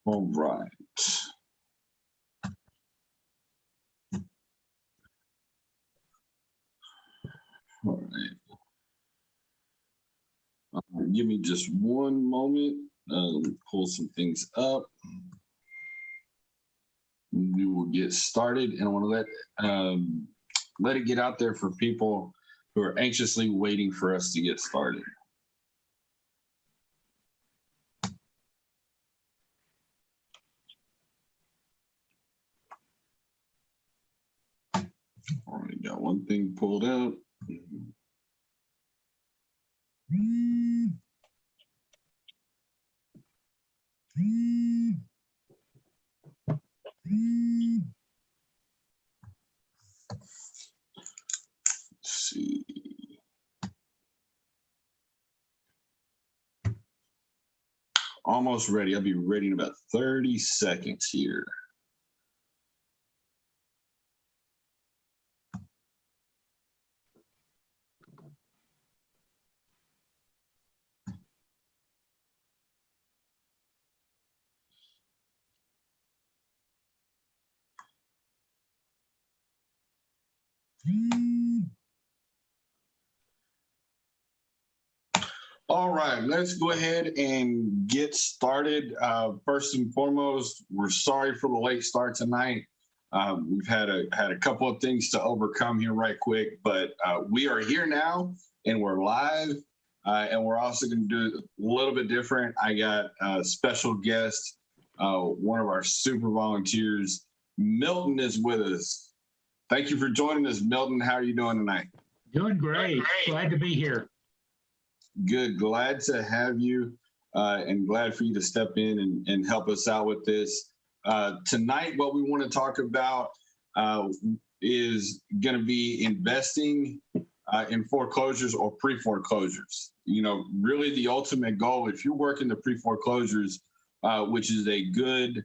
All right. All right. Give me just one moment. Pull some things up. We will get started, and I want to let it get out there for people who are anxiously waiting for us to get started. Already got one thing pulled out. Let's see. Almost ready. I'll be ready in about 30 seconds here. All right, let's go ahead and get started. First and foremost, we're sorry for the late start tonight. We've had a couple of things to overcome here right quick, but we are here now and we're live. And we're also going to do it a little bit different. I got a special guest, one of our super volunteers. Milton is with us. Thank you for joining us, Milton. How are you doing tonight? Doing great. Glad to be here. Good. Glad to have you and glad for you to step in and help us out with this. Tonight, what we want to talk about is going to be investing in foreclosures or pre-foreclosures. You know, really the ultimate goal, if you're working the pre-foreclosures, which is a good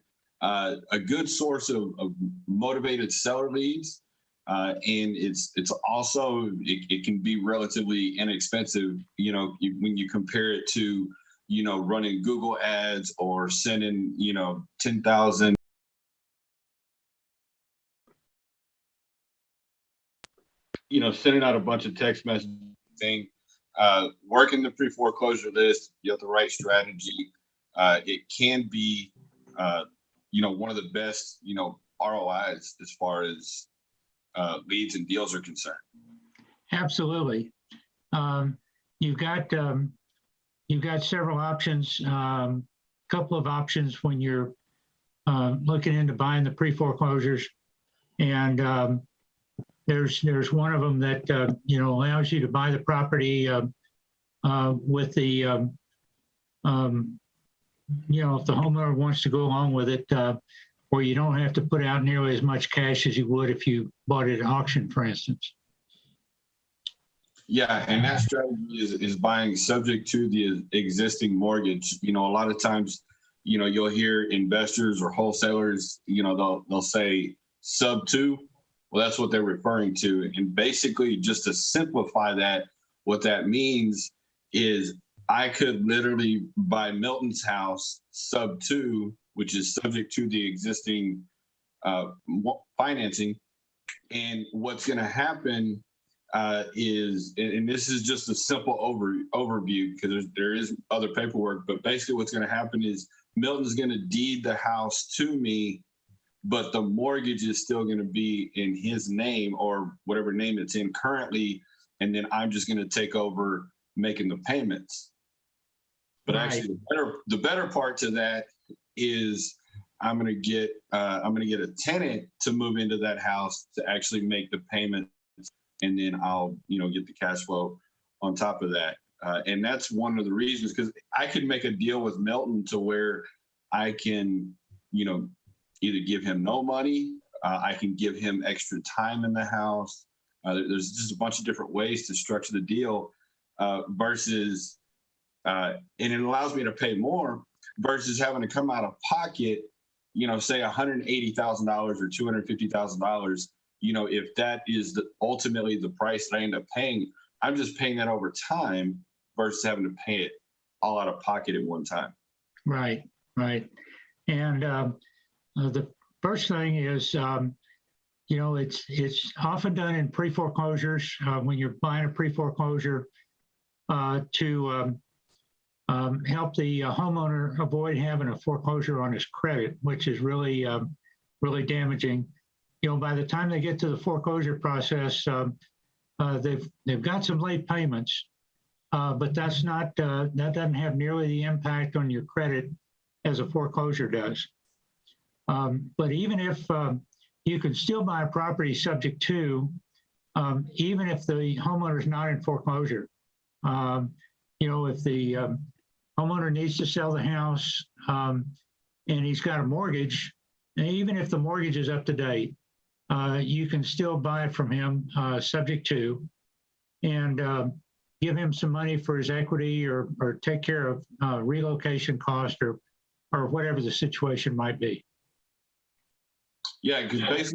source of motivated seller leads, and it's also it can be relatively inexpensive. You know, when you compare it to running Google ads or sending 10,000. Sending out a bunch of text messages, working the pre-foreclosure list, you have the right strategy. It can be, one of the best, ROIs as far as leads and deals are concerned. Absolutely. You've got several options. Couple of options when you're looking into buying the pre-foreclosures, and there's one of them that allows you to buy the property with the if the homeowner wants to go along with it, where you don't have to put out nearly as much cash as you would if you bought it at auction, for instance. Yeah, and that strategy is buying subject to the existing mortgage. A lot of times, you'll hear investors or wholesalers, they'll say sub 2. Well, that's what they're referring to. And basically, just to simplify that, what that means is I could literally buy Milton's house sub 2, which is subject to the existing financing. And what's going to happen is, and this is just a simple overview because there is other paperwork, but basically what's going to happen is Milton's going to deed the house to me, but the mortgage is still going to be in his name or whatever name it's in currently, and then I'm just going to take over making the payments. But right. Actually, the better part to that is I'm going to get a tenant to move into that house to actually make the payments, and then I'll get the cash flow on top of that. And that's one of the reasons, because I could make a deal with Milton to where I can either give him no money, I can give him extra time in the house. There's just a bunch of different ways to structure the deal versus, and it allows me to pay more versus having to come out of pocket, say $180,000 or $250,000. If that is ultimately the price that I end up paying, I'm just paying that over time versus having to pay it all out of pocket at one time. Right. And the first thing is, it's often done in pre-foreclosures when you're buying a pre-foreclosure to help the homeowner avoid having a foreclosure on his credit, which is really, really damaging. By the time they get to the foreclosure process, they've got some late payments, but that's not that doesn't have nearly the impact on your credit as a foreclosure does. But even if you can still buy a property subject to, even if the homeowner is not in foreclosure. If the homeowner needs to sell the house and he's got a mortgage, and even if the mortgage is up to date, you can still buy it from him subject to, and give him some money for his equity or take care of relocation cost or whatever the situation might be. Yeah, because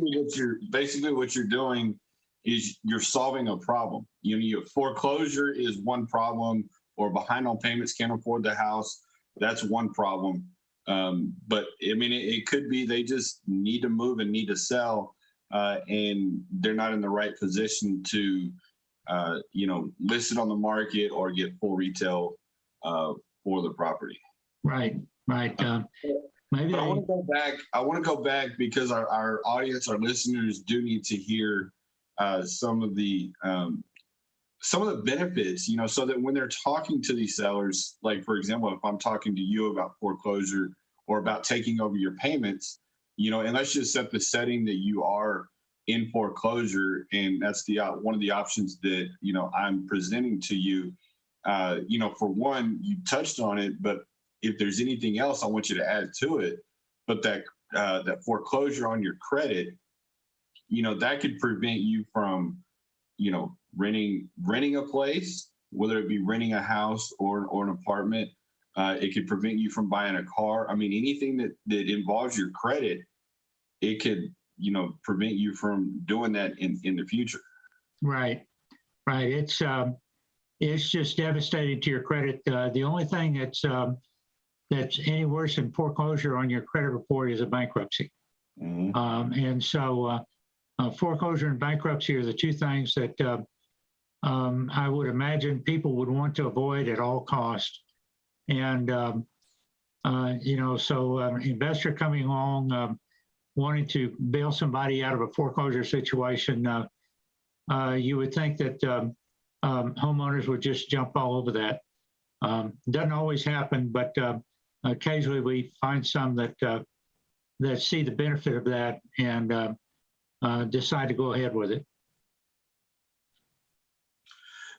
basically what you're doing is you're solving a problem. Your foreclosure is one problem, or behind on payments, can't afford the house. That's one problem. But I mean, it could be they just need to move and need to sell, and they're not in the right position to, list it on the market or get full retail for the property. Right. Maybe but I want to go back. I want to go back because our audience, our listeners, do need to hear some of the benefits. So that when they're talking to these sellers, like for example, if I'm talking to you about foreclosure or about taking over your payments, and let's just set the setting that you are in foreclosure, and that's one of the options that I'm presenting to you. For one, you touched on it, but if there's anything else, I want you to add to it. But that foreclosure on your credit, that could prevent you from, renting a place, whether it be renting a house or an apartment. It could prevent you from buying a car. I mean, anything that involves your credit, it could, prevent you from doing that in the future. Right. It's just devastating to your credit. The only thing that's any worse than foreclosure on your credit report is a bankruptcy. Mm-hmm. And so foreclosure and bankruptcy are the two things that I would imagine people would want to avoid at all costs. And, so an investor coming along wanting to bail somebody out of a foreclosure situation, you would think that homeowners would just jump all over that. Doesn't always happen, but occasionally we find some that see the benefit of that and decide to go ahead with it.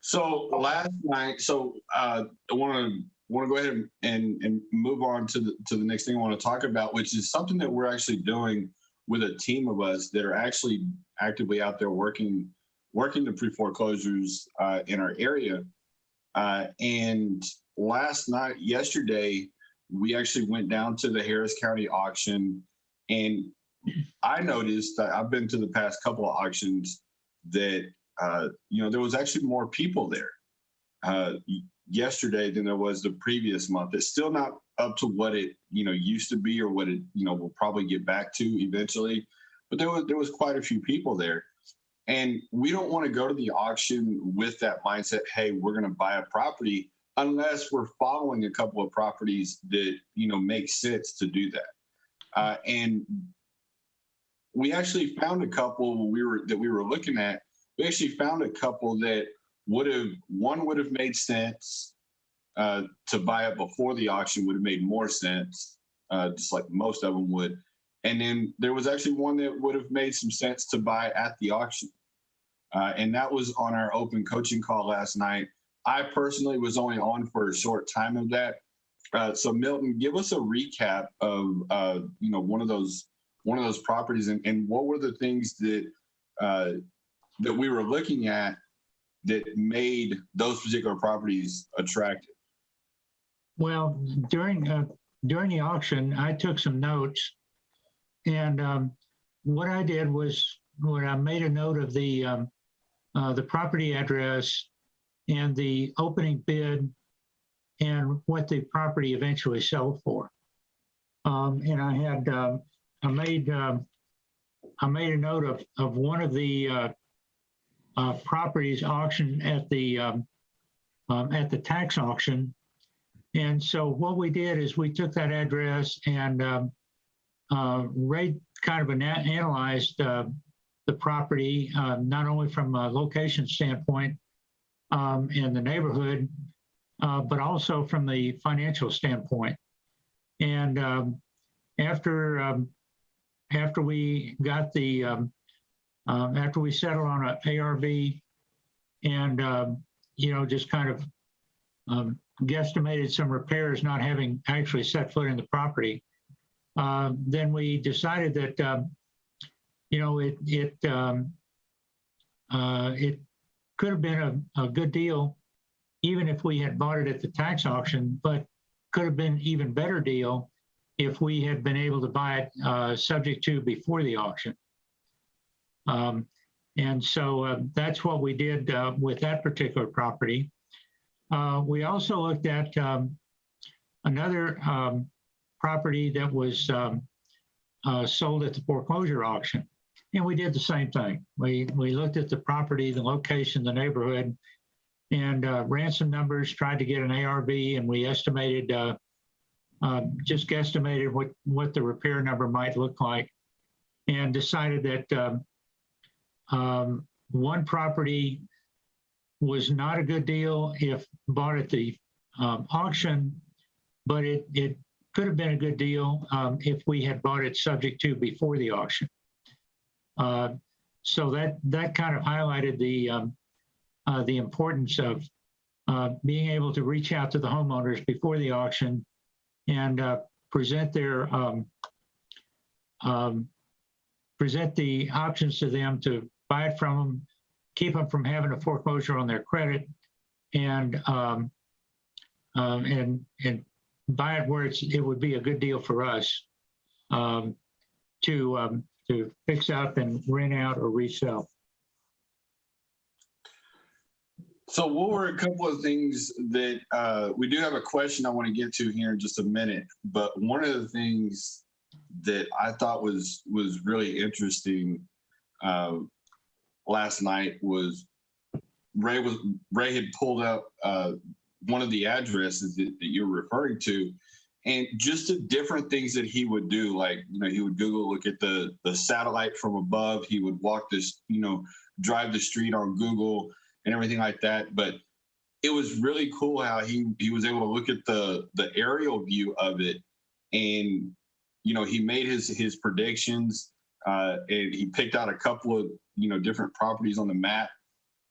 So last night, I want to go ahead and move on to the next thing I want to talk about, which is something that we're actually doing with a team of us that are actually actively out there working the pre-foreclosures in our area. And yesterday, we actually went down to the Harris County auction, and I noticed that I've been to the past couple of auctions that, there was actually more people there yesterday than there was the previous month. It's still not up to what it, used to be or what it, will probably get back to eventually, but there was quite a few people there. And we don't want to go to the auction with that mindset, hey, we're going to buy a property, unless we're following a couple of properties that, make sense to do that. And we actually found a couple that we were looking at. We actually found a couple that would have made sense to buy it before the auction, would have made more sense, just like most of them would. And then there was actually one that would have made some sense to buy at the auction. And that was on our open coaching call last night. I personally was only on for a short time of that. So Milton, give us a recap of one of those properties, and what were the things that we were looking at that made those particular properties attractive? Well, during the auction, I took some notes, and what I did was when I made a note of the property address and the opening bid and what the property eventually sold for. And I made a note of one of the properties auctioned at the tax auction. And so what we did is we took that address and analyzed the property, not only from a location standpoint and the neighborhood, but also from the financial standpoint. And after we got after we settled on an ARV and just kind of guesstimated some repairs not having actually set foot in the property, then we decided that it could have been a good deal even if we had bought it at the tax auction, but could have been even better deal if we had been able to buy it subject to before the auction. And so that's what we did with that particular property. We also looked at another property that was sold at the foreclosure auction. And we did the same thing. We looked at the property, the location, the neighborhood, and ran some numbers, tried to get an ARV, and we estimated, just guesstimated what the repair number might look like, and decided that one property was not a good deal if bought at the auction, but it could have been a good deal if we had bought it subject to before the auction. So that kind of highlighted the importance of being able to reach out to the homeowners before the auction and present the options to them to buy it from them, keep them from having a foreclosure on their credit, and buy it where it would be a good deal for us to fix up and rent out or resell. So what were a couple of things that we do have a question I want to get to here in just a minute, but one of the things that I thought was really interesting last night was Ray had pulled up one of the addresses that you're referring to, and just the different things that he would do. Like, he would Google, look at the satellite from above. He would walk this, drive the street on Google and everything like that. But it was really cool how he was able to look at the aerial view of it, and he made his predictions, and he picked out a couple of different properties on the map,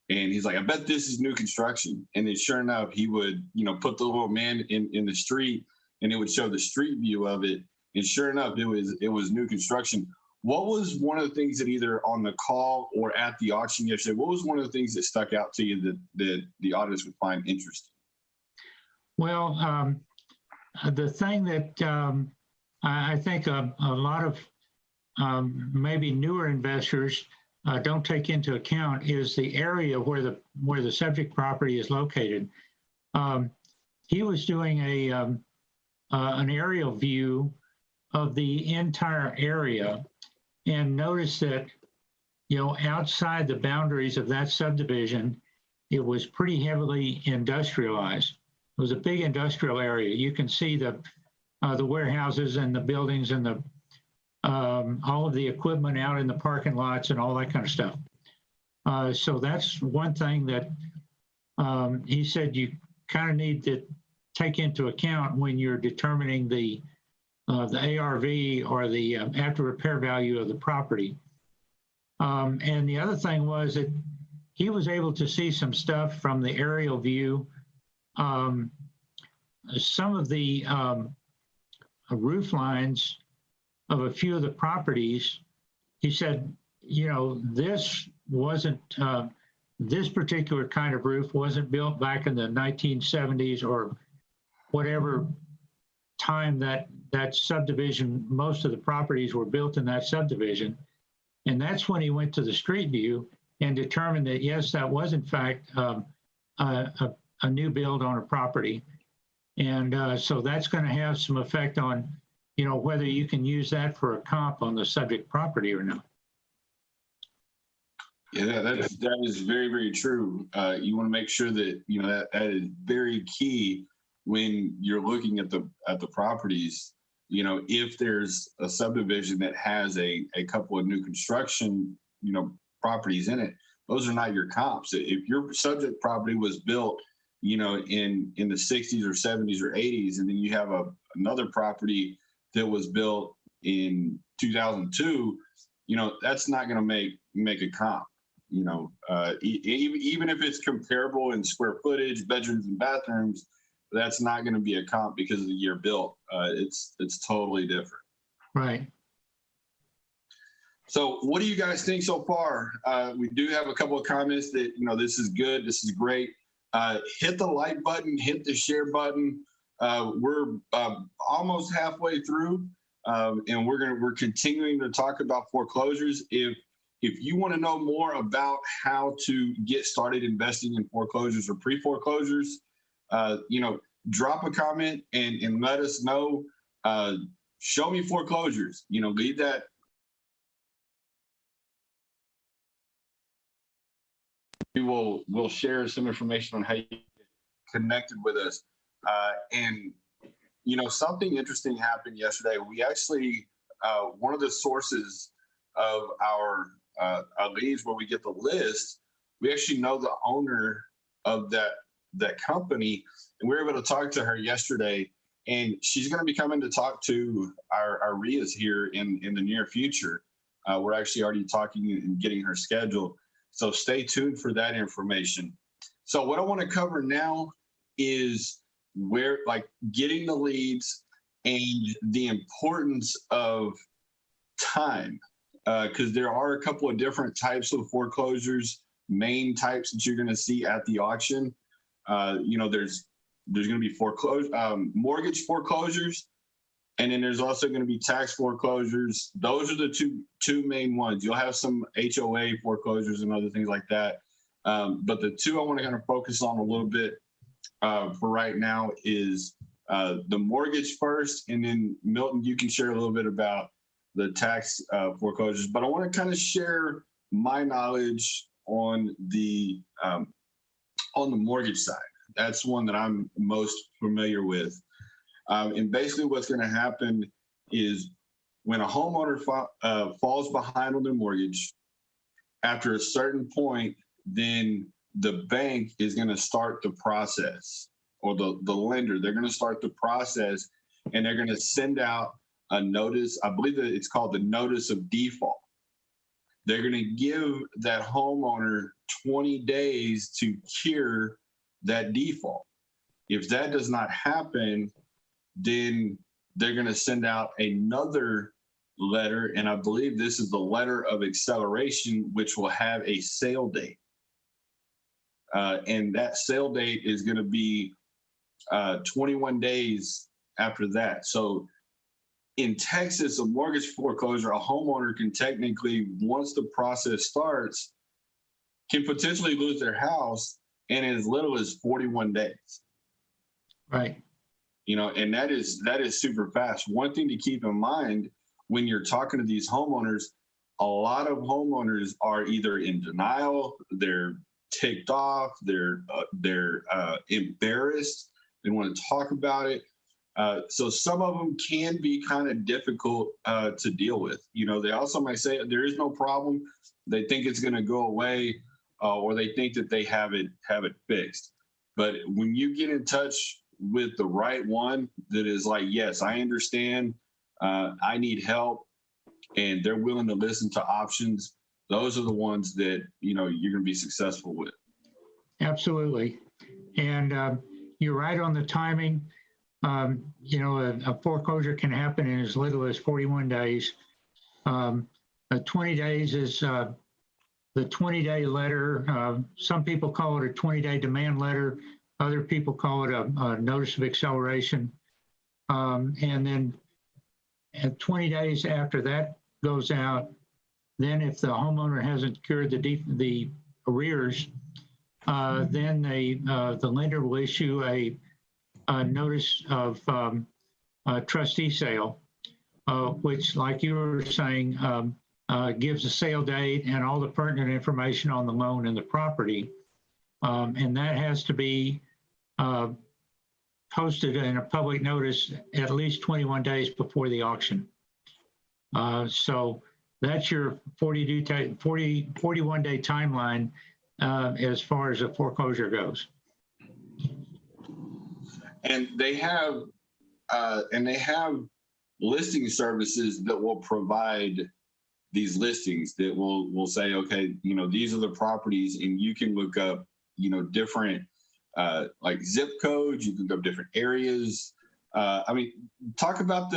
and he's like, I bet this is new construction. And then sure enough, he would put the little man in the street, and it would show the street view of it, and sure enough, it was new construction. What was one of the things that either on the call or at the auction yesterday, what was one of the things that stuck out to you that the audience would find interesting? Well, the thing that I think a lot of maybe newer investors don't take into account is the area where the subject property is located. He was doing an aerial view of the entire area, and noticed that outside the boundaries of that subdivision, it was pretty heavily industrialized. It was a big industrial area. You can see the warehouses and the buildings and the all of the equipment out in the parking lots and all that kind of stuff. So that's one thing that he said you kind of need to take into account when you're determining the ARV or the after repair value of the property. And the other thing was that he was able to see some stuff from the aerial view. Some of the roof lines of a few of the properties, he said, this wasn't, this particular kind of roof wasn't built back in the 1970s or whatever time that subdivision, most of the properties were built in that subdivision. And that's when he went to the street view and determined that, yes, that was in fact a new build on a property. And so that's going to have some effect on whether you can use that for a comp on the subject property or not. Yeah, that is very, very true. You want to make sure that that is very key when you're looking at the properties. If there's a subdivision that has a couple of new construction properties in it, those are not your comps. If your subject property was built in the 60s or 70s or 80s, and then you have another property that was built in 2002, that's not going to make a comp. Even if it's comparable in square footage, bedrooms and bathrooms, that's not going to be a comp because of the year built. It's totally different. Right. So what do you guys think so far? We do have a couple of comments that, this is good, this is great. Hit the like button, hit the share button. We're almost halfway through, and we're continuing to talk about foreclosures. If you want to know more about how to get started investing in foreclosures or pre-foreclosures, drop a comment and let us know. Show me foreclosures. Leave that. We'll share some information on how you get connected with us. And something interesting happened yesterday. We actually one of the sources of our leads where we get the list, we actually know the owner of that company, and we were able to talk to her yesterday, and she's going to be coming to talk to our RIAs here in the near future. We're actually already talking and getting her scheduled, so stay tuned for that information. So what I want to cover now is getting the leads and the importance of time. Because there are a couple of different types of foreclosures, main types that you're going to see at the auction. There's going to be mortgage foreclosures, and then there's also going to be tax foreclosures. Those are the two main ones. You'll have some HOA foreclosures and other things like that. But the two I want to kind of focus on a little bit for right now is the mortgage first, and then Milton, you can share a little bit about the tax foreclosures, but I want to kind of share my knowledge on the mortgage side. That's one that I'm most familiar with. And basically what's going to happen is when a homeowner falls behind on their mortgage, after a certain point, then the bank is going to start the process, or the lender, they're going to start the process, and they're going to send out a notice. I believe that it's called the notice of default. They're going to give that homeowner 20 days to cure that default. If that does not happen, then they're going to send out another letter, and I believe this is the letter of acceleration, which will have a sale date. And that sale date is going to be 21 days after that. So in Texas, a mortgage foreclosure, a homeowner can technically, once the process starts, can potentially lose their house in as little as 41 days. Right. And that is super fast. One thing to keep in mind when you're talking to these homeowners, a lot of homeowners are either in denial, they're ticked off, they're embarrassed, they want to talk about it. So some of them can be kind of difficult to deal with. They also might say there is no problem. They think it's going to go away, or they think that they have it fixed. But when you get in touch with the right one that is like, yes, I understand, I need help, and they're willing to listen to options, those are the ones that you're going to be successful with. Absolutely. And you're right on the timing. A foreclosure can happen in as little as 41 days. 20 days is the 20-day letter. Some people call it a 20-day demand letter. Other people call it a notice of acceleration. And then at 20 days after that goes out, then if the homeowner hasn't cured the arrears, then the lender will issue a notice of trustee sale. which, like you were saying, gives a sale date and all the pertinent information on the loan and the property. And that has to be posted in a public notice at least 21 days before the auction. So that's your 41-day timeline as far as a foreclosure goes. And they have listing services that will provide these listings that will say, okay, these are the properties, and you can look up, different like zip codes. You can look up different areas. I mean, talk about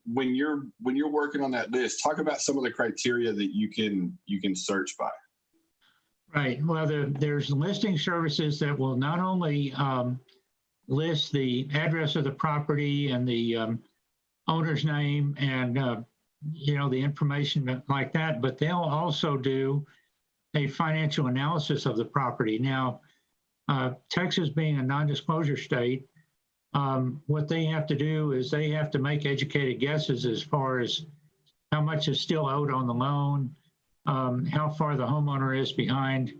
when you're working on that list. Talk about some of the criteria that you can search by. Right. Well, there's listing services that will not only list the address of the property and the owner's name and the information like that, but they'll also do a financial analysis of the property. Now, Texas being a non-disclosure state, what they have to do is they have to make educated guesses as far as how much is still owed on the loan, how far the homeowner is behind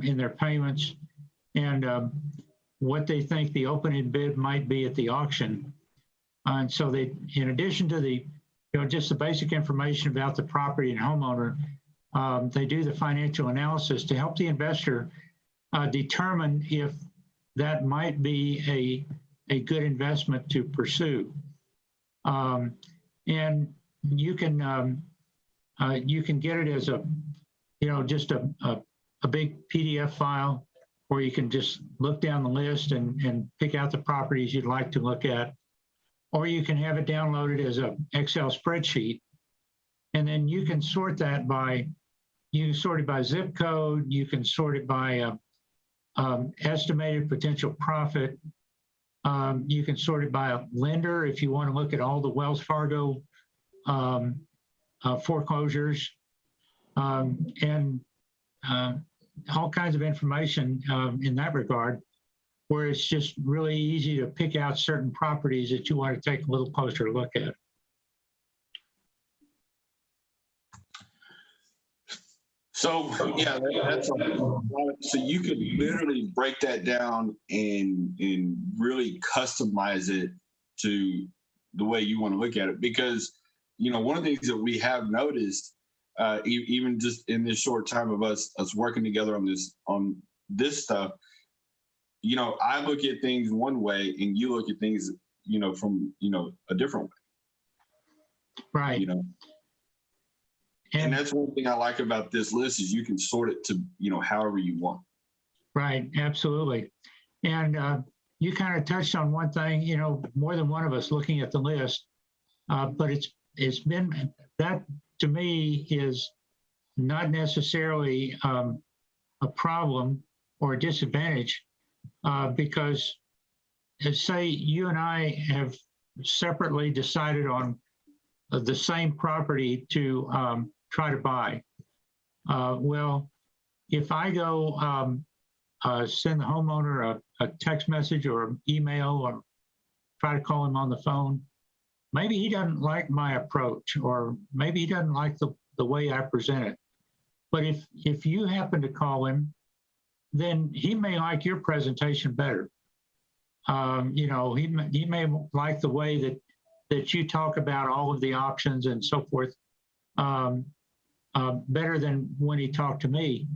in their payments, and what they think the opening bid might be at the auction. And so they, in addition to the, just the basic information about the property and homeowner, they do the financial analysis to help the investor determine if that might be a good investment to pursue. And you can get it as just a big PDF file, or you can just look down the list and pick out the properties you'd like to look at, or you can have it downloaded as an Excel spreadsheet, and then you can sort that you can sort it by zip code, you can sort it by estimated potential profit, you can sort it by a lender if you want to look at all the Wells Fargo foreclosures, and all kinds of information in that regard, where it's just really easy to pick out certain properties that you want to take a little closer look at. So yeah, that's so you could literally break that down and really customize it to the way you want to look at it, because one of the things that we have noticed, even just in this short time of us working together on this stuff, I look at things one way and you look at things, from, a different way. Right. And that's one thing I like about this list is you can sort it to, however you want. Right. Absolutely. And you kind of touched on one thing, more than one of us looking at the list, but it's been, that to me is not necessarily a problem or a disadvantage, because say you and I have separately decided on the same property to try to buy. Well, if I go send the homeowner a text message or an email or try to call him on the phone, maybe he doesn't like my approach, or maybe he doesn't like the way I present it. But if you happen to call him, then he may like your presentation better. He may like the way that you talk about all of the options and so forth better than when he talked to me.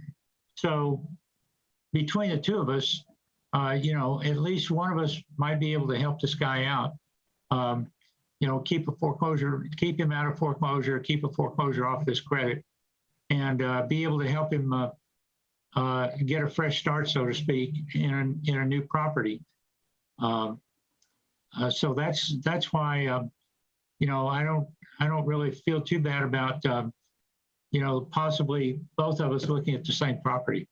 So between the two of us, at least one of us might be able to help this guy out. Keep him out of foreclosure, keep a foreclosure off his credit, and be able to help him get a fresh start, so to speak, in a new property. So that's why I don't really feel too bad about possibly both of us looking at the same property.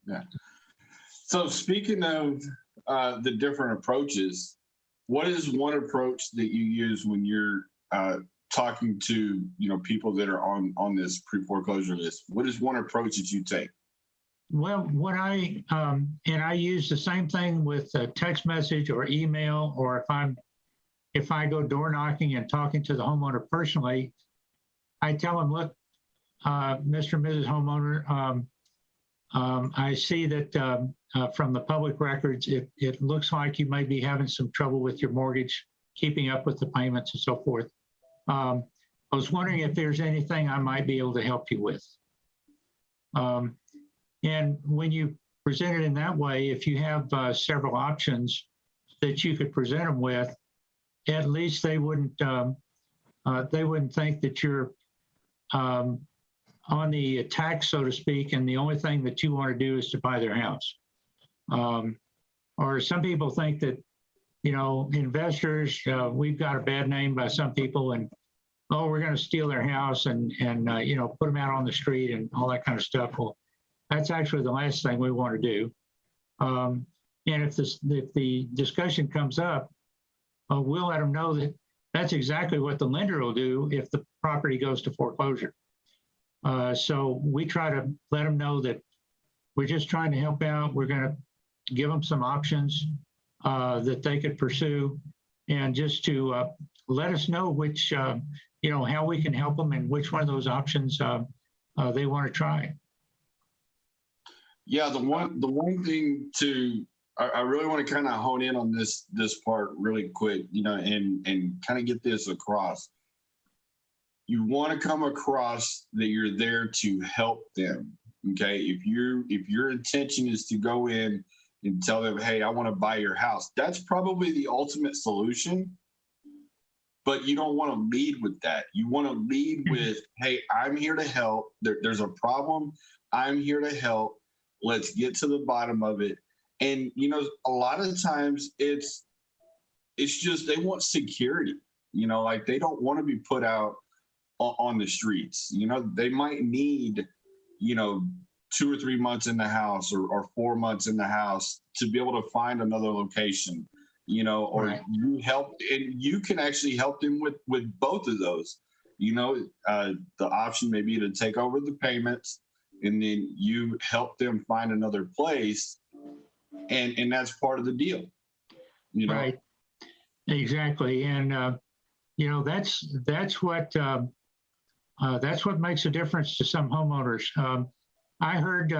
Yeah. So speaking of the different approaches, what is one approach that you use when you're talking to people that are on this pre-foreclosure list? What is one approach that you take? Well, what I use the same thing with a text message or email, or if I go door knocking and talking to the homeowner personally, I tell them, look, Mr. and Mrs. Homeowner, I see that from the public records, it looks like you might be having some trouble with your mortgage, keeping up with the payments and so forth. I was wondering if there's anything I might be able to help you with. And when you present it in that way, if you have several options that you could present them with, at least they wouldn't think that you're on the attack, so to speak, and the only thing that you want to do is to buy their house. Or some people think that, you know, investors, we've got a bad name by some people, and oh, we're going to steal their house and you know, put them out on the street and all that kind of stuff. Well, that's actually the last thing we want to do. And if the discussion comes up, we'll let them know that that's exactly what the lender will do if the property goes to foreclosure. So we try to let them know that we're just trying to help out. We're going to give them some options that they could pursue, and just to let us know which, you know, how we can help them and which one of those options they want to try. Yeah, the one thing I really want to kind of hone in on this part really quick, you know, and kind of get this across. You want to come across that you're there to help them. Okay, if your intention is to go in and tell them, hey, I want to buy your house, that's probably the ultimate solution. But you don't want to lead with that. You want to lead with, hey, I'm here to help. There's a problem. I'm here to help. Let's get to the bottom of it. And, you know, a lot of times it's just they want security, you know, like they don't want to be put out on the streets. You know, they might need, you know, 2 or 3 months in the house or 4 months in the house to be able to find another location, you know, or right. You help, and you can actually help them with both of those. You know, the option may be to take over the payments, and then you help them find another place, and that's part of the deal. You know? Right. Exactly. And you know, that's what makes a difference to some homeowners. I heard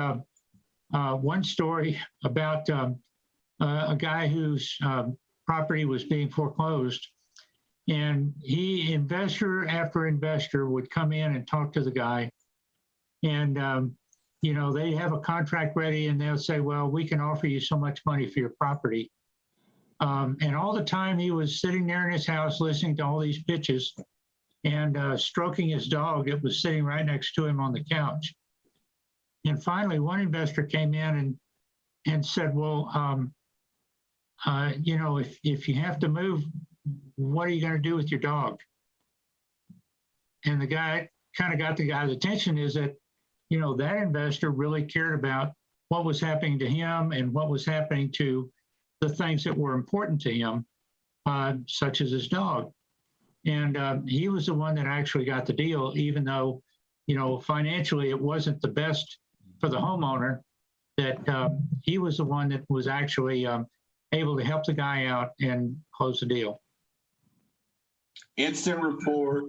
one story about a guy whose property was being foreclosed, and investor after investor would come in and talk to the guy, and you know, they have a contract ready, and they'll say, well, we can offer you so much money for your property. And all the time he was sitting there in his house listening to all these pitches and stroking his dog that was sitting right next to him on the couch. And finally, one investor came in and said, well, you know, if you have to move, what are you going to do with your dog? And the guy kind of got the guy's attention, is that, you know, that investor really cared about what was happening to him and what was happening to the things that were important to him, such as his dog. And he was the one that actually got the deal, even though, you know, financially it wasn't the best for the homeowner, that he was the one that was actually able to help the guy out and close the deal. Instant rapport,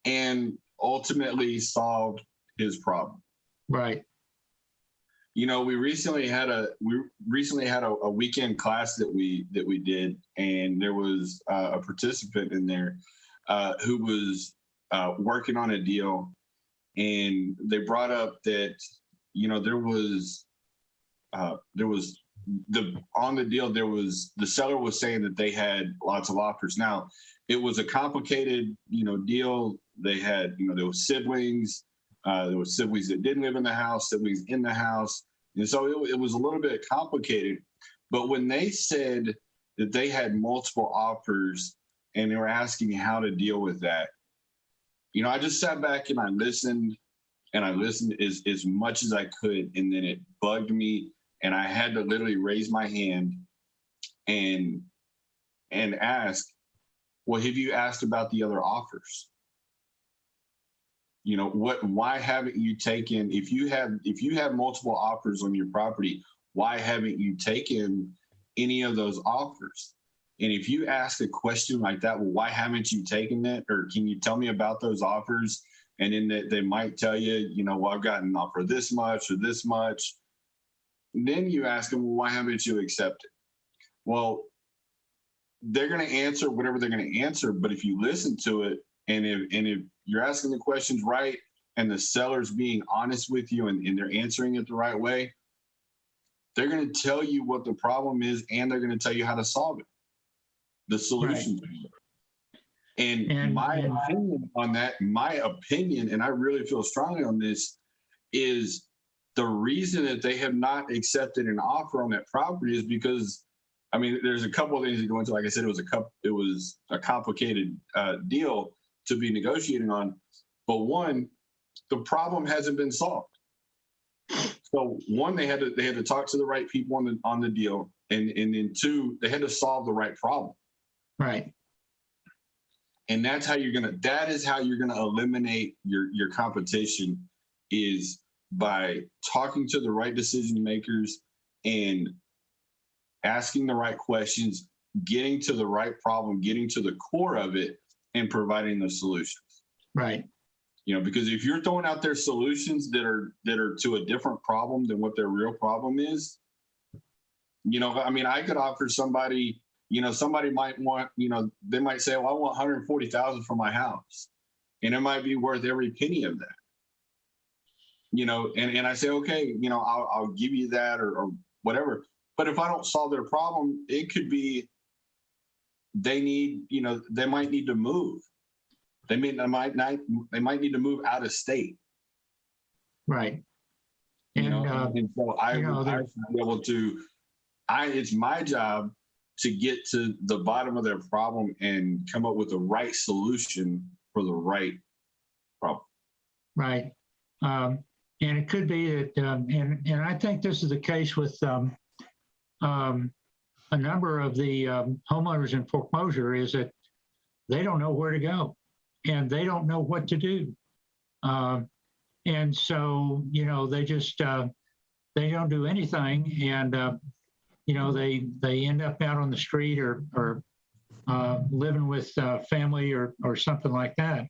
and ultimately solved his problem. Right. You know, we recently had a weekend class that we did, and there was a participant in there who was working on a deal, and they brought up that, you know, there was on the deal, the seller was saying that they had lots of offers. Now, it was a complicated, you know, deal. They had, you know, there was siblings. There were siblings that didn't live in the house, siblings in the house. And so it was a little bit complicated. But when they said that they had multiple offers and they were asking how to deal with that, you know, I just sat back and I listened as much as I could. And then it bugged me. And I had to literally raise my hand and ask, well, have you asked about the other offers? You know, why haven't you taken, if you have multiple offers on your property, why haven't you taken any of those offers? And if you ask a question like that, well, why haven't you taken it? Or can you tell me about those offers? And then they might tell you, you know, well, I've gotten an offer this much or this much. And then you ask them, well, why haven't you accepted? Well, they're going to answer whatever they're going to answer. But if you listen to it, and if you're asking the questions right, and the seller's being honest with you, and they're answering it the right way, they're going to tell you what the problem is, and they're going to tell you how to solve it, the solution. Right. And my opinion on that, and I really feel strongly on this, is the reason that they have not accepted an offer on that property is because, I mean, there's a couple of things that go into. Like I said, it was a complicated deal to be negotiating on. But one, the problem hasn't been solved. So one, they had to talk to the right people on the deal, and then two, they had to solve the right problem. Right. And that is how you're gonna eliminate your competition, is by talking to the right decision makers and asking the right questions, getting to the right problem, getting to the core of it, and providing the solutions. Right. You know, because if you're throwing out their solutions that are to a different problem than what their real problem is, you know, I mean, I could offer somebody, you know, somebody might want, you know, they might say, well, I want 140,000 for my house. And it might be worth every penny of that. You know, and I say, okay, you know, I'll give you that or whatever. But if I don't solve their problem, it could be they might need to move. They might need to move out of state. Right. And so I should be able to, it's my job to get to the bottom of their problem and come up with the right solution for the right problem. Right. And it could be that, and I think this is the case with a number of the homeowners in foreclosure, is that they don't know where to go and they don't know what to do. And so, you know, they just, they don't do anything, and, you know, they end up out on the street or living with family or something like that.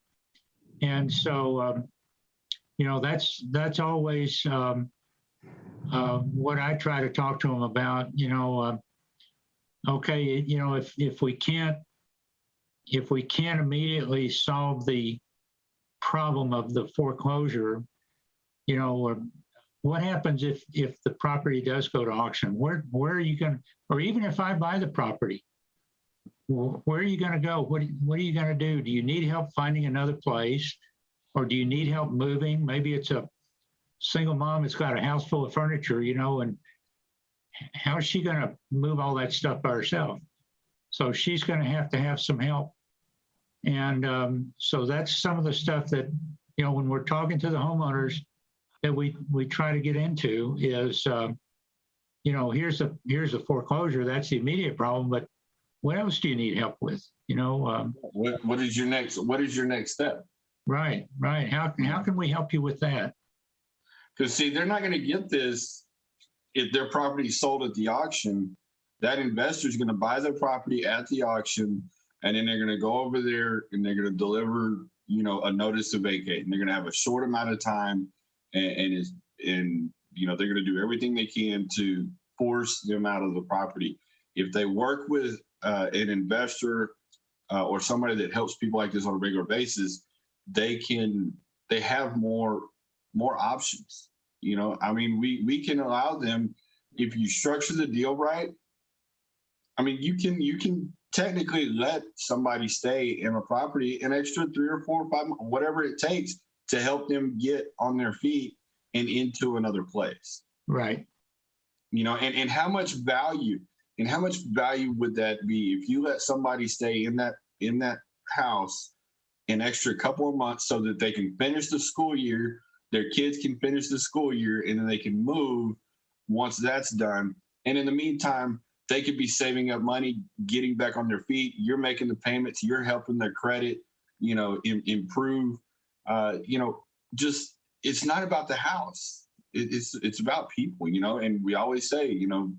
And so, you know, that's always what I try to talk to them about. You know, okay, you know, if we can't immediately solve the problem of the foreclosure, you know, what happens if the property does go to auction? Where are you going? Or even if I buy the property, where are you going to go? What are you going to do? Do you need help finding another place? Or do you need help moving? Maybe it's a single mom that's got a house full of furniture, you know, and how is she going to move all that stuff by herself? So she's going to have some help. And so that's some of the stuff that, you know, when we're talking to the homeowners, that we try to get into is, you know, here's a foreclosure. That's the immediate problem, but what else do you need help with? You know, what is your next step? Right. How can we help you with that? Because see, they're not going to get this if their property is sold at the auction. That investor is going to buy their property at the auction, and then they're going to go over there and they're going to deliver, you know, a notice to vacate, and they're going to have a short amount of time, and you know, they're going to do everything they can to force them out of the property. If they work with an investor or somebody that helps people like this on a regular basis, they have more options. You know, I mean, we can allow them, if you structure the deal right. I mean, you can technically let somebody stay in a property an extra 3 or 4 or 5, whatever it takes, to help them get on their feet and into another place. Right. You know, and how much value would that be if you let somebody stay in that house an extra couple of months so that they can finish the school year, their kids can finish the school year, and then they can move once that's done. And in the meantime, they could be saving up money, getting back on their feet. You're making the payments, you're helping their credit, you know, improve. You know, just, it's not about the house. It's about people, you know, and we always say, you know,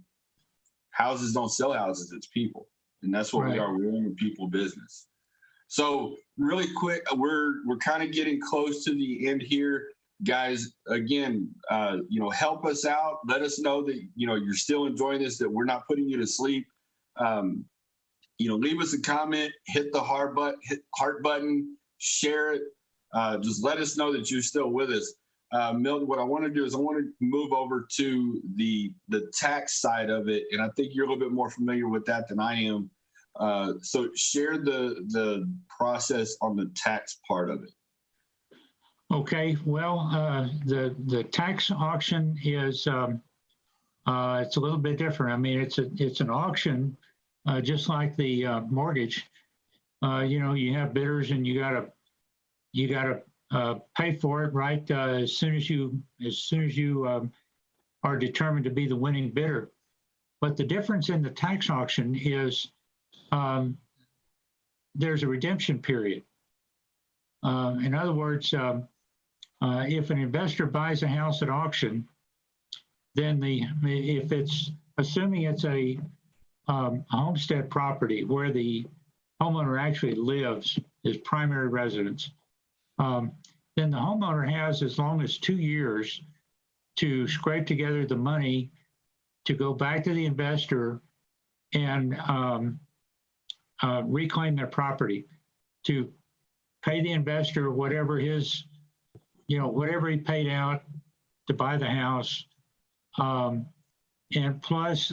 houses don't sell houses, it's people. and that's what we Right. are. We're in the people business. So really quick, we're kind of getting close to the end here, guys. Again, help us out. Let us know that you're still enjoying this, that we're not putting you to sleep. Leave us a comment, hit the heart button, share it. Just let us know that you're still with us. Milton, what I want to do is I want to move over to the tax side of it, and I think you're a little bit more familiar with that than I am. So share the process on the tax part of it. Okay, well, the tax auction is it's a little bit different. I mean, it's an auction, just like the mortgage. You have bidders, and you gotta pay for it, right? As soon as you are determined to be the winning bidder. But the difference in the tax auction is there's a redemption period. In other words, if an investor buys a house at auction, then if it's assuming it's a homestead property where the homeowner actually lives, his primary residence, then the homeowner has as long as 2 years to scrape together the money to go back to the investor and reclaim their property, to pay the investor whatever whatever he paid out to buy the house, and plus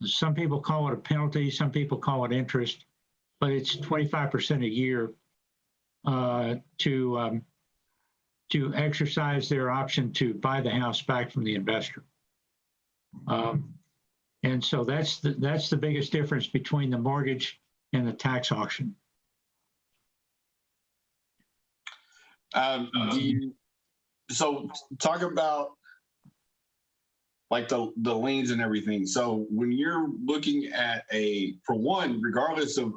some people call it a penalty, some people call it interest, but it's 25% a year to exercise their option to buy the house back from the investor. And so that's the biggest difference between the mortgage and the tax auction. So talk about like the liens and everything. So when you're looking at for one, regardless of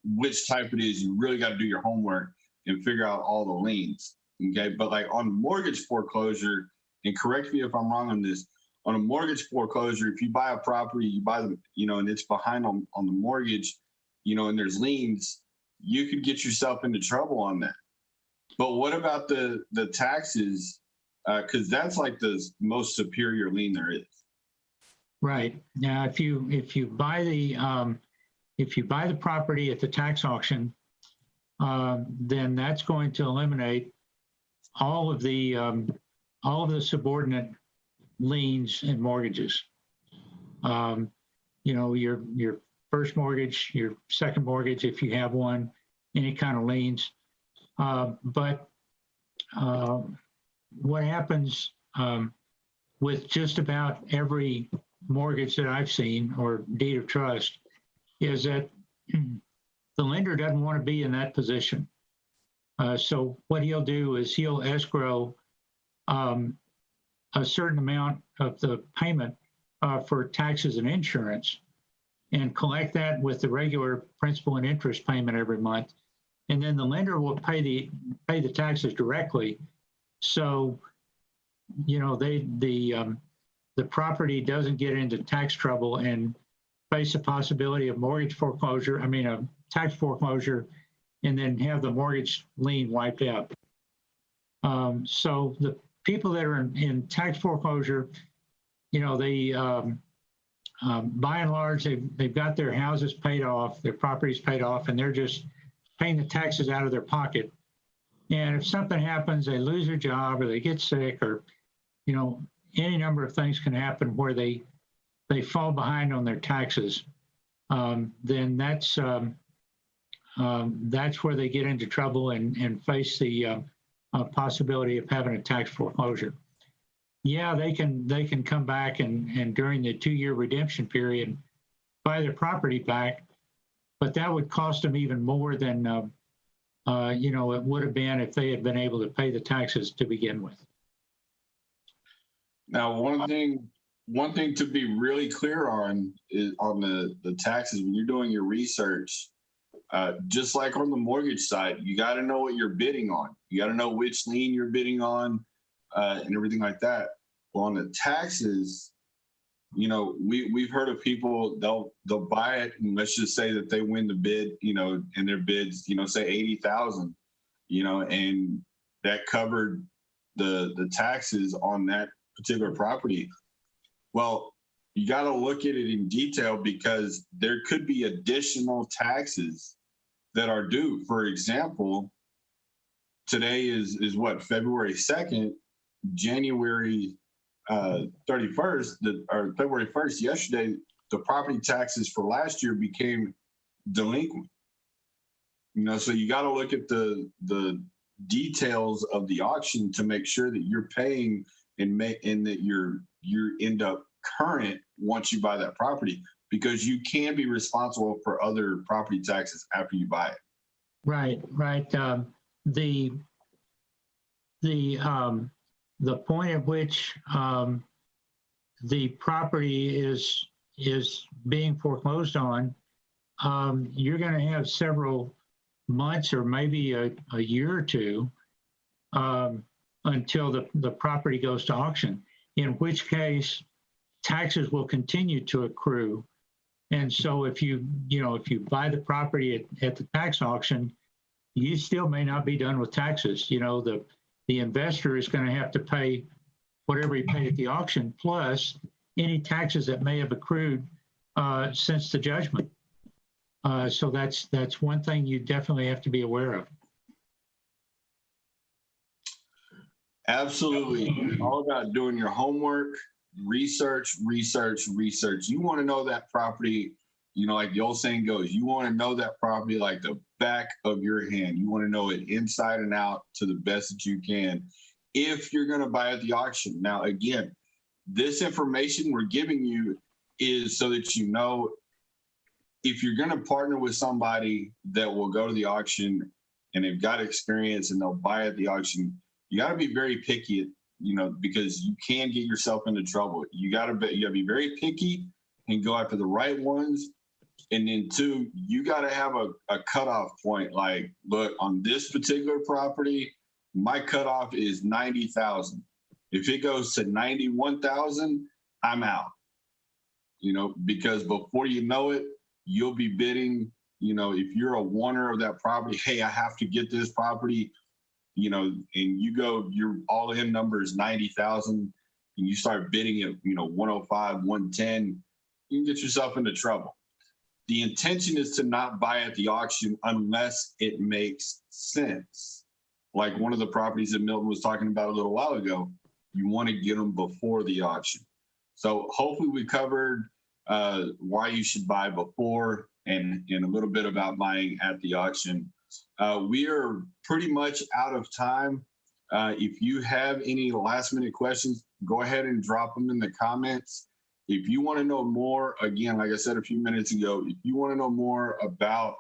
which type it is, you really got to do your homework and figure out all the liens. Okay. But like on mortgage foreclosure, and correct me if I'm wrong on this, on a mortgage foreclosure, if you buy a property, you buy them, and it's behind on the mortgage, and there's liens, you could get yourself into trouble on that. But what about the taxes? Because that's like the most superior lien there is. Right. Now, if you buy the property at the tax auction, then that's going to eliminate all of the subordinate liens and mortgages. Your first mortgage, your second mortgage, if you have one, any kind of liens. But what happens with just about every mortgage that I've seen or deed of trust is that the lender doesn't want to be in that position. So what he'll do is he'll escrow a certain amount of the payment for taxes and insurance and collect that with the regular principal and interest payment every month. And then the lender will pay the taxes directly. So, the property doesn't get into tax trouble and face a possibility of mortgage foreclosure, a tax foreclosure, and then have the mortgage lien wiped out. So the people that are in tax foreclosure, they, by and large, they've got their houses paid off, their properties paid off, and they're just paying the taxes out of their pocket. And if something happens, they lose their job or they get sick or, any number of things can happen where they fall behind on their taxes. Then that's where they get into trouble and face the possibility of having a tax foreclosure. Yeah, they can come back and during the 2-year redemption period, buy their property back, but that would cost them even more than it would have been if they had been able to pay the taxes to begin with. Now, one thing to be really clear on is on the taxes when you're doing your research. Just like on the mortgage side, you got to know what you're bidding on. You got to know which lien you're bidding on and everything like that. Well, on the taxes, we've heard of people, they'll buy it, and let's just say that they win the bid, and their bids, say 80,000, and that covered the taxes on that particular property. Well, you got to look at it in detail, because there could be additional taxes that are due. For example, today is what, February 2nd, January 31st, or February 1st, yesterday, the property taxes for last year became delinquent. So you got to look at the details of the auction to make sure that you're paying and that you end up current once you buy that property, because you can be responsible for other property taxes after you buy it. Right. The point at which the property is being foreclosed on, you're going to have several months or maybe a year or two until the property goes to auction, in which case taxes will continue to accrue. And so if you buy the property at the tax auction, you still may not be done with taxes. The investor is going to have to pay whatever he paid at the auction, plus any taxes that may have accrued since the judgment. So that's one thing you definitely have to be aware of. Absolutely. It's all about doing your homework, research. You want to know that property, like the old saying goes, you want to know that property like the back of your hand. You want to know it inside and out to the best that you can if you're going to buy at the auction. Now, again, this information we're giving you is so that if you're going to partner with somebody that will go to the auction and they've got experience and they'll buy at the auction, you got to be very picky, because you can get yourself into trouble. You got to be very picky and go after the right ones. And then two, you got to have a cutoff point. Like, look, on this particular property, my cutoff is 90,000. If it goes to 91,000, I'm out. Because before you know it, you'll be bidding. If you're a wanter of that property, hey, I have to get this property. And your all-in number is 90,000, and you start bidding at 105, 110, you can get yourself into trouble. The intention is to not buy at the auction unless it makes sense. Like one of the properties that Milton was talking about a little while ago, you want to get them before the auction. So hopefully we covered why you should buy before and a little bit about buying at the auction. We are pretty much out of time. If you have any last minute questions, go ahead and drop them in the comments. If you want to know more, again, like I said a few minutes ago, if you want to know more about,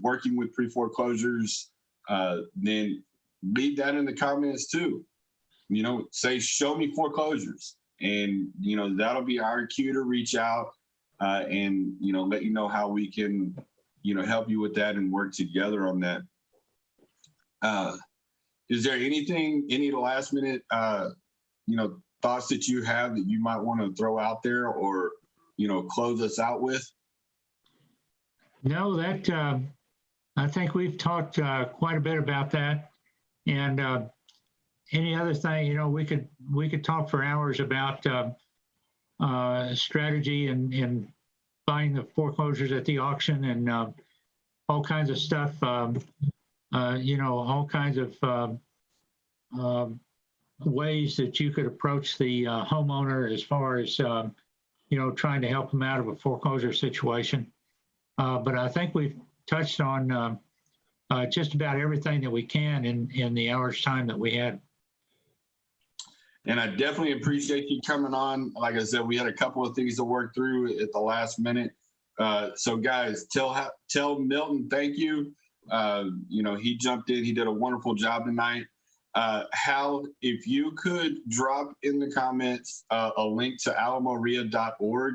working with pre-foreclosures, then leave that in the comments too. Say, show me foreclosures, and, that'll be our cue to reach out and, let you know how we can, help you with that and work together on that. Is there any last minute, thoughts that you have that you might want to throw out there or, close us out with? No, I think we've talked quite a bit about that. And any other thing, we could talk for hours about strategy and buying the foreclosures at the auction and all kinds of stuff, all kinds of ways that you could approach the homeowner as far as, trying to help them out of a foreclosure situation. But I think we've touched on just about everything that we can in the hour's time that we had. And I definitely appreciate you coming on. Like I said, we had a couple of things to work through at the last minute. So guys, tell Milton thank you. He jumped in. He did a wonderful job tonight. Hal, if you could drop in the comments a link to alamoria.org.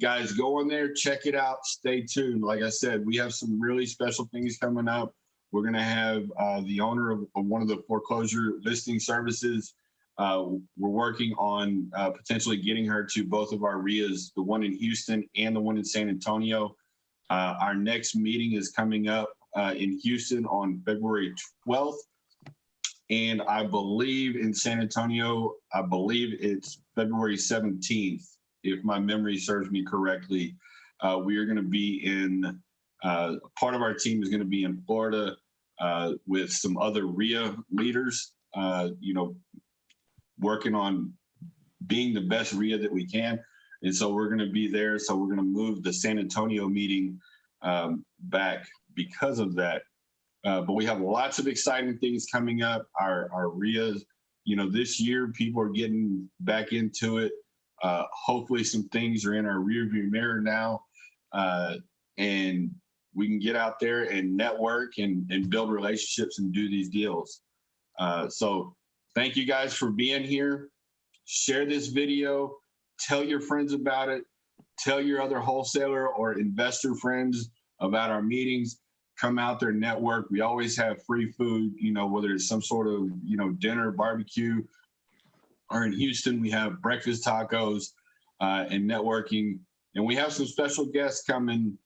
Guys, go on there, check it out, stay tuned. Like I said, we have some really special things coming up. We're going to have the owner of one of the foreclosure listing services We're working on potentially getting her to both of our RIAs, the one in Houston and the one in San Antonio. Our next meeting is coming up in Houston on February 12th. And I believe in San Antonio, I believe it's February 17th, if my memory serves me correctly. We are going to be in, part of our team is going to be in Florida with some other RIA leaders, working on being the best RIA that we can. And so we're going to be there. So we're going to move the San Antonio meeting back because of that. But we have lots of exciting things coming up. Our RIAs, this year people are getting back into it. Hopefully some things are in our rearview mirror now, and we can get out there and network and build relationships and do these deals. So thank you guys for being here. Share this video, tell your friends about it, tell your other wholesaler or investor friends about our meetings. Come out there, network. We always have free food, whether it's some sort of, dinner, barbecue, or in Houston, we have breakfast tacos and networking. And we have some special guests coming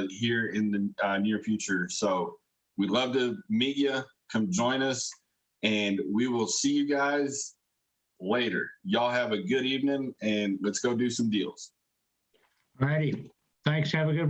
here in the near future. So we'd love to meet you. Come join us, and we will see you guys later. Y'all have a good evening, and let's go do some deals. All righty. Thanks. Have a good one.